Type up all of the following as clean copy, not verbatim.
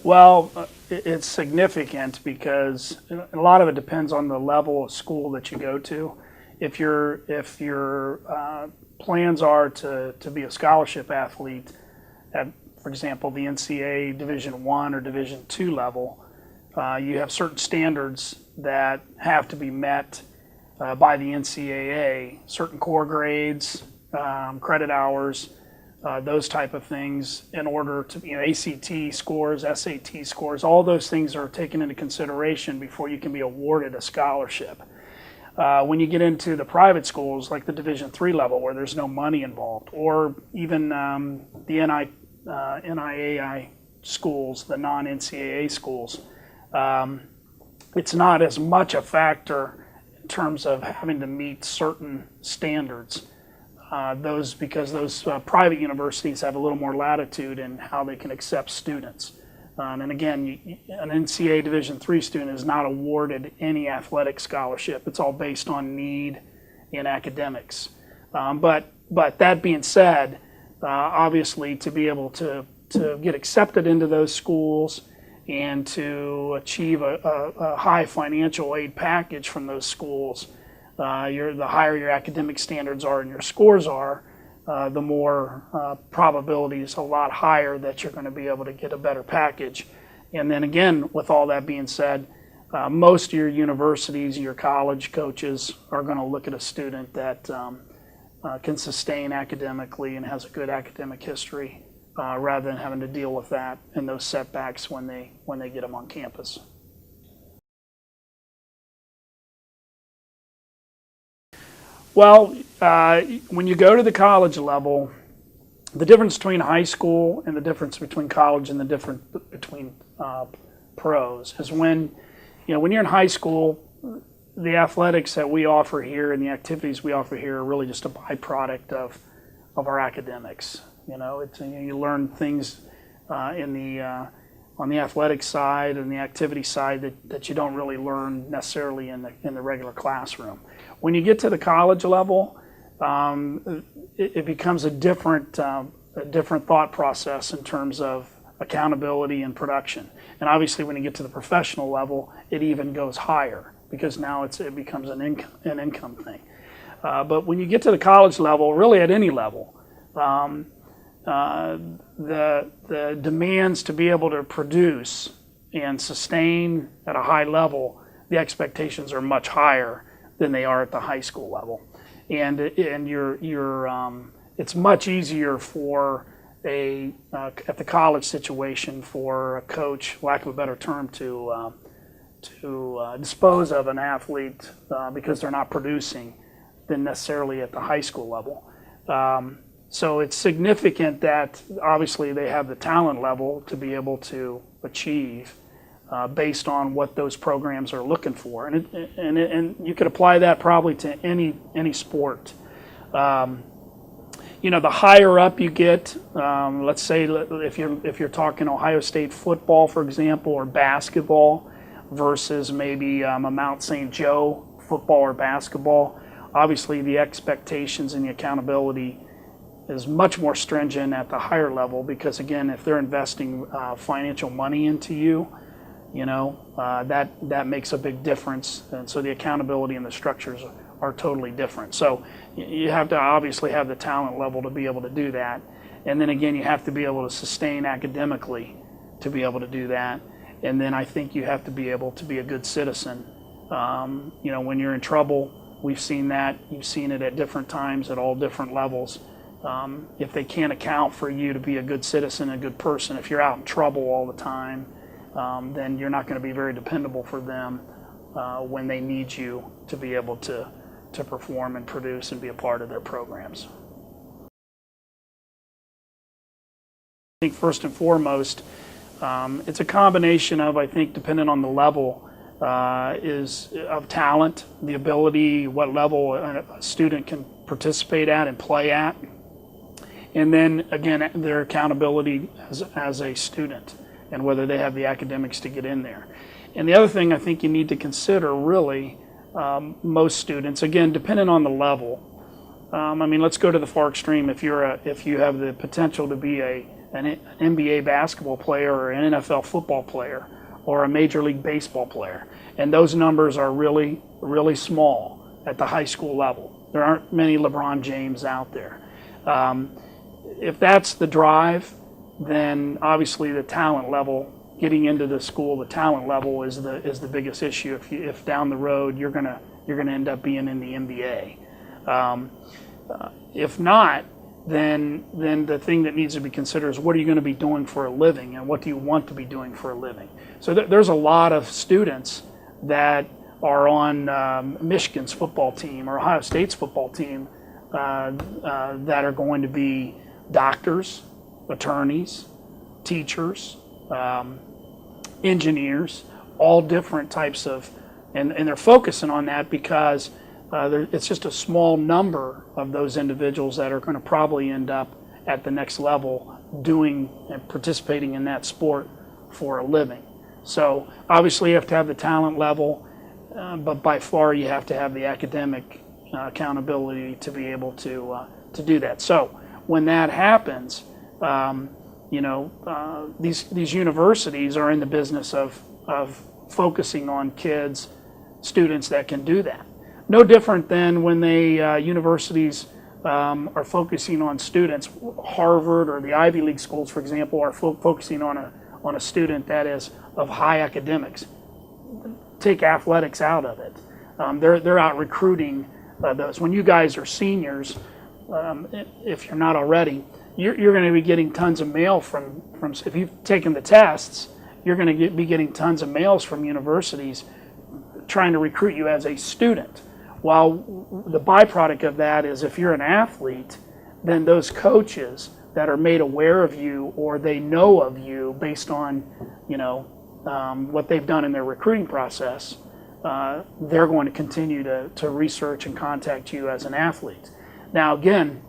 Well, it's significant because a lot of it depends on the level of school that you go to. If your plans are to be a scholarship athlete at, for example, the NCAA Division I or Division II level, you have certain standards that have to be met by the NCAA, certain core grades, credit hours, those type of things in order to, ACT scores, SAT scores, all those things are taken into consideration before you can be awarded a scholarship. When you get into the private schools, like the Division III level, where there's no money involved, or even the NIAI schools, the non-NCAA schools, it's not as much a factor in terms of having to meet certain standards. Because those private universities have a little more latitude in how they can accept students. And again, an NCAA Division III student is not awarded any athletic scholarship. It's all based on need in academics. But that being said, obviously to be able to get accepted into those schools and to achieve a high financial aid package from those schools, the higher your academic standards are and your scores are, the more probability is a lot higher that you're going to be able to get a better package. And then again, with all that being said, most of your universities, your college coaches are going to look at a student that can sustain academically and has a good academic history, rather than having to deal with that and those setbacks when they get them on campus. Well, when you go to the college level, the difference between high school and the difference between college and the difference between pros is when you're in high school, the athletics that we offer here and the activities we offer here are really just a byproduct of our academics. You learn things on the athletic side and the activity side that you don't really learn necessarily in the regular classroom. When you get to the college level, it becomes a different thought process in terms of accountability and production. And obviously, when you get to the professional level, it even goes higher because now it becomes an income thing. But when you get to the college level, really at any level, the demands to be able to produce and sustain at a high level, the expectations are much higher than they are at the high school level, and it's much easier for at the college situation for a coach, lack of a better term, to dispose of an athlete because they're not producing than necessarily at the high school level. So it's significant that obviously they have the talent level to be able to achieve based on what those programs are looking for, and you could apply that probably to any sport. The higher up you get, let's say if you're talking Ohio State football, for example, or basketball versus maybe a Mount St. Joe football or basketball, obviously the expectations and the accountability is much more stringent at the higher level because, again, if they're investing financial money into you, that makes a big difference. And so the accountability and the structures are totally different. So you have to obviously have the talent level to be able to do that. And then again, you have to be able to sustain academically to be able to do that. And then I think you have to be able to be a good citizen. When you're in trouble, we've seen that. You've seen it at different times at all different levels. If they can't account for you to be a good citizen, a good person, if you're out in trouble all the time, then you're not going to be very dependable for them when they need you to be able to perform and produce and be a part of their programs. I think first and foremost, it's a combination of, I think, depending on the level, is of talent, the ability, what level a student can participate at and play at, and then again their accountability as a student and whether they have the academics to get in there. And the other thing I think you need to consider really, most students, again depending on the level, let's go to the far extreme. If you have the potential to be a an NBA basketball player or an NFL football player or a Major League Baseball player. And those numbers are really, really small at the high school level. There aren't many LeBron James out there. If that's the drive, then obviously the talent level, getting into the school, the talent level is the biggest issue. If down the road you're gonna end up being in the NBA. If not, then the thing that needs to be considered is what are you going to be doing for a living, and what do you want to be doing for a living. So there's a lot of students that are on Michigan's football team or Ohio State's football team that are going to be doctors, attorneys, teachers, engineers, all different types of, and they're focusing on that because it's just a small number of those individuals that are going to probably end up at the next level doing and participating in that sport for a living. So obviously you have to have the talent level, but by far you have to have the academic accountability to be able to do that. So when that happens, these universities are in the business of focusing on kids, students that can do that. No different than when universities are focusing on students. Harvard or the Ivy League schools, for example, are focusing on a student that is of high academics. Take athletics out of it. They're out recruiting those. When you guys are seniors, if you're not already, you're going to be getting tons of mail from if you've taken the tests, you're going to be getting tons of mails from universities trying to recruit you as a student. While the byproduct of that is if you're an athlete, then those coaches that are made aware of you or they know of you based on what they've done in their recruiting process, they're going to continue to research and contact you as an athlete. Now again,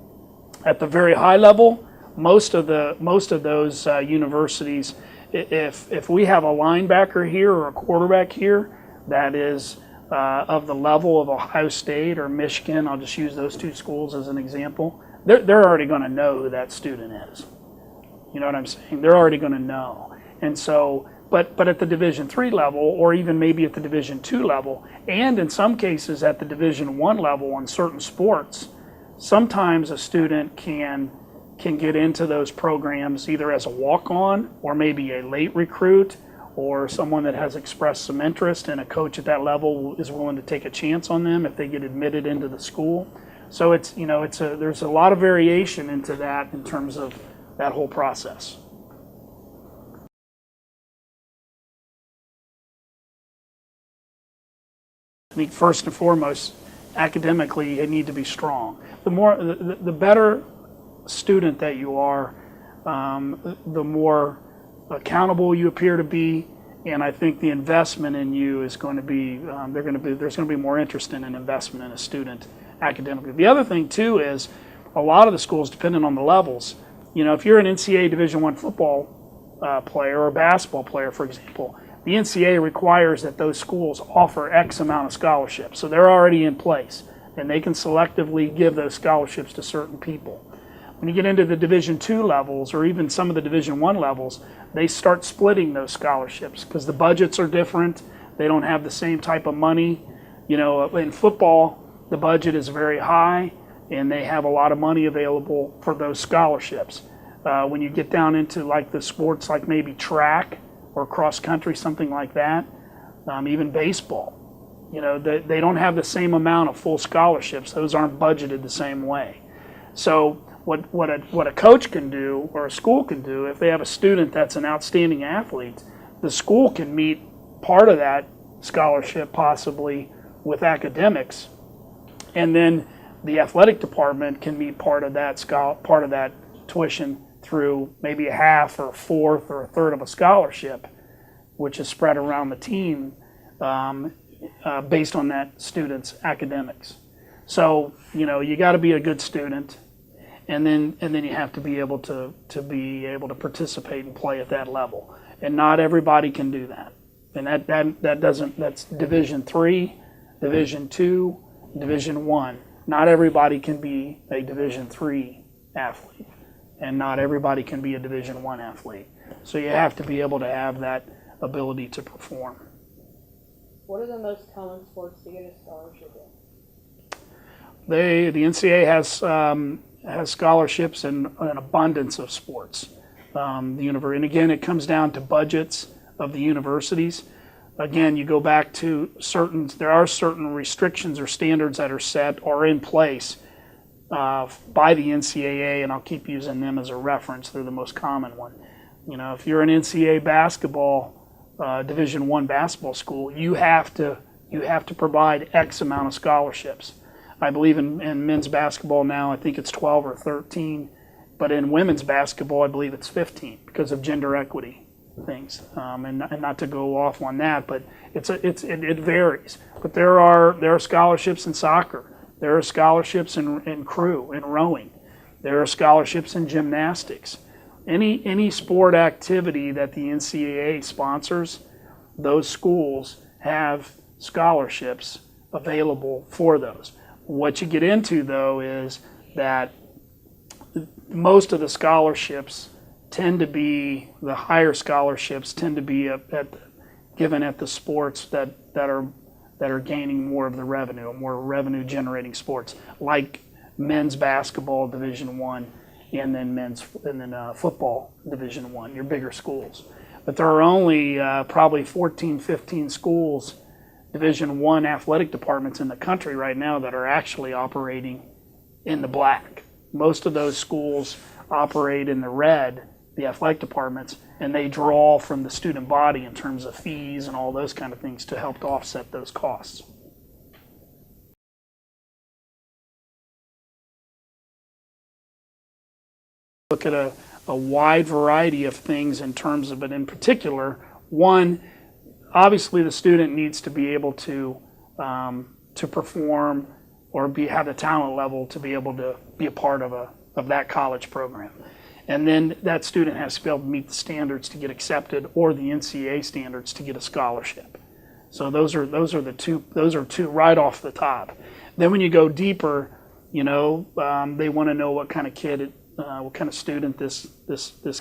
at the very high level, most of those universities, if we have a linebacker here or a quarterback here that is of the level of Ohio State or Michigan, I'll just use those two schools as an example, they're already going to know who that student is. You know what I'm saying? They're already going to know. And so, but at the Division III level, or even maybe at the Division II level, and in some cases at the Division I level on certain sports, sometimes a student can get into those programs either as a walk-on or maybe a late recruit, or someone that has expressed some interest, and a coach at that level is willing to take a chance on them if they get admitted into the school. So there's a lot of variation into that in terms of that whole process. I think first and foremost, academically, you need to be strong. The better student that you are, the more accountable you appear to be, and I think the investment in you is going to be, there's going to be more interest in an investment in a student academically. The other thing too is a lot of the schools, depending on the levels, if you're an NCAA Division I football player or basketball player, for example, the NCAA requires that those schools offer X amount of scholarships. So they're already in place, and they can selectively give those scholarships to certain people. When you get into the Division II levels, or even some of the Division I levels, they start splitting those scholarships because the budgets are different. They don't have the same type of money. In football, the budget is very high, and they have a lot of money available for those scholarships. When you get down into like the sports, like maybe track or cross country, something like that, even baseball, they don't have the same amount of full scholarships. Those aren't budgeted the same way. So what a coach can do or a school can do, if they have a student that's an outstanding athlete, the school can meet part of that scholarship possibly with academics, and then the athletic department can meet part of that tuition through maybe a half or a fourth or a third of a scholarship, which is spread around the team based on that student's academics. So you got to be a good student. And then you have to be able to participate and play at that level, and not everybody can do that. And that's Division III, Division II, Division I. Not everybody can be a Division III athlete, and not everybody can be a Division I athlete. So you have to be able to have that ability to perform. What are the most common sports to get a scholarship in? The NCAA has scholarships in an abundance of sports. And again, it comes down to budgets of the universities. Again, you go back to there are certain restrictions or standards that are set or in place by the NCAA, and I'll keep using them as a reference. They're the most common one. If you're an NCAA basketball, Division I basketball school, you have to provide X amount of scholarships. I believe in men's basketball now, I think it's 12 or 13, but in women's basketball, I believe it's 15 because of gender equity things. And not to go off on that, but it varies. But there are scholarships in soccer. There are scholarships in crew, in rowing. There are scholarships in gymnastics. Any sport activity that the NCAA sponsors, those schools have scholarships available for those. What you get into, though, is that most of the scholarships the higher scholarships tend to be given at the sports that are gaining more of the revenue, more revenue generating sports, like men's basketball Division I, and then football Division I, your bigger schools. But there are only probably 14, 15 schools, Division I athletic departments in the country right now that are actually operating in the black. Most of those schools operate in the red, the athletic departments, and they draw from the student body in terms of fees and all those kind of things to help to offset those costs. Look at a wide variety of things in terms of it. In particular, one, obviously the student needs to be able to perform or have the talent level to be able to be a part of that college program. And then that student has to be able to meet the standards to get accepted, or the NCAA standards to get a scholarship. So those are two right off the top. Then when you go deeper, they want to know what kind of student this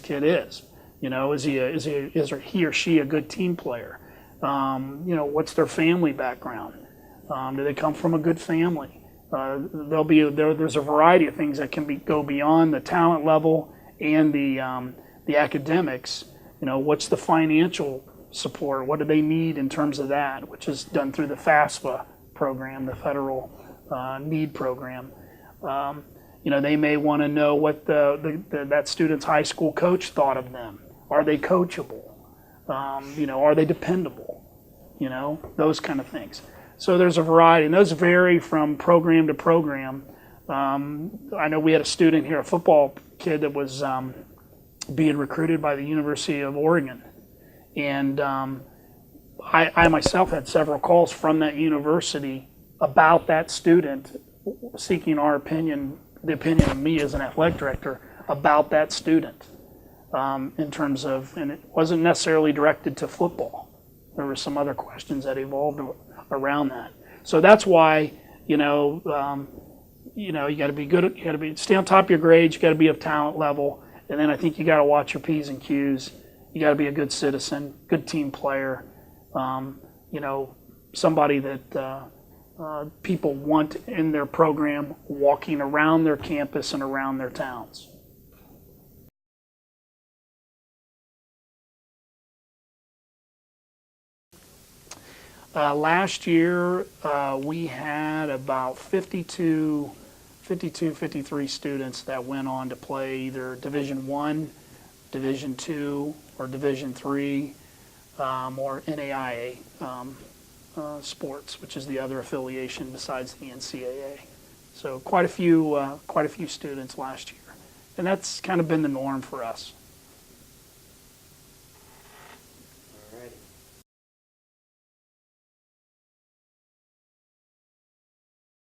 kid is. Is he or she a good team player? What's their family background? Do they come from a good family? There's a variety of things that can go beyond the talent level and the academics. What's the financial support? What do they need in terms of that, which is done through the FAFSA program, the Federal Need Program. They may want to know what that student's high school coach thought of them. Are they coachable? Are they dependable? Those kind of things. So there's a variety, and those vary from program to program. I know we had a student here, a football kid that was being recruited by the University of Oregon. And I myself had several calls from that university about that student, seeking our opinion, the opinion of me as an athletic director, about that student in terms of, and it wasn't necessarily directed to football. There were some other questions that evolved around that. So that's why, you got to be good. You got to stay on top of your grades. You got to be of talent level, and then I think you got to watch your P's and Q's. You got to be a good citizen, good team player. Somebody that people want in their program, walking around their campus and around their towns. Last year, we had about 53 students that went on to play either Division I, Division II, or Division III, or NAIA sports, which is the other affiliation besides the NCAA. So quite a few students last year, and that's kind of been the norm for us.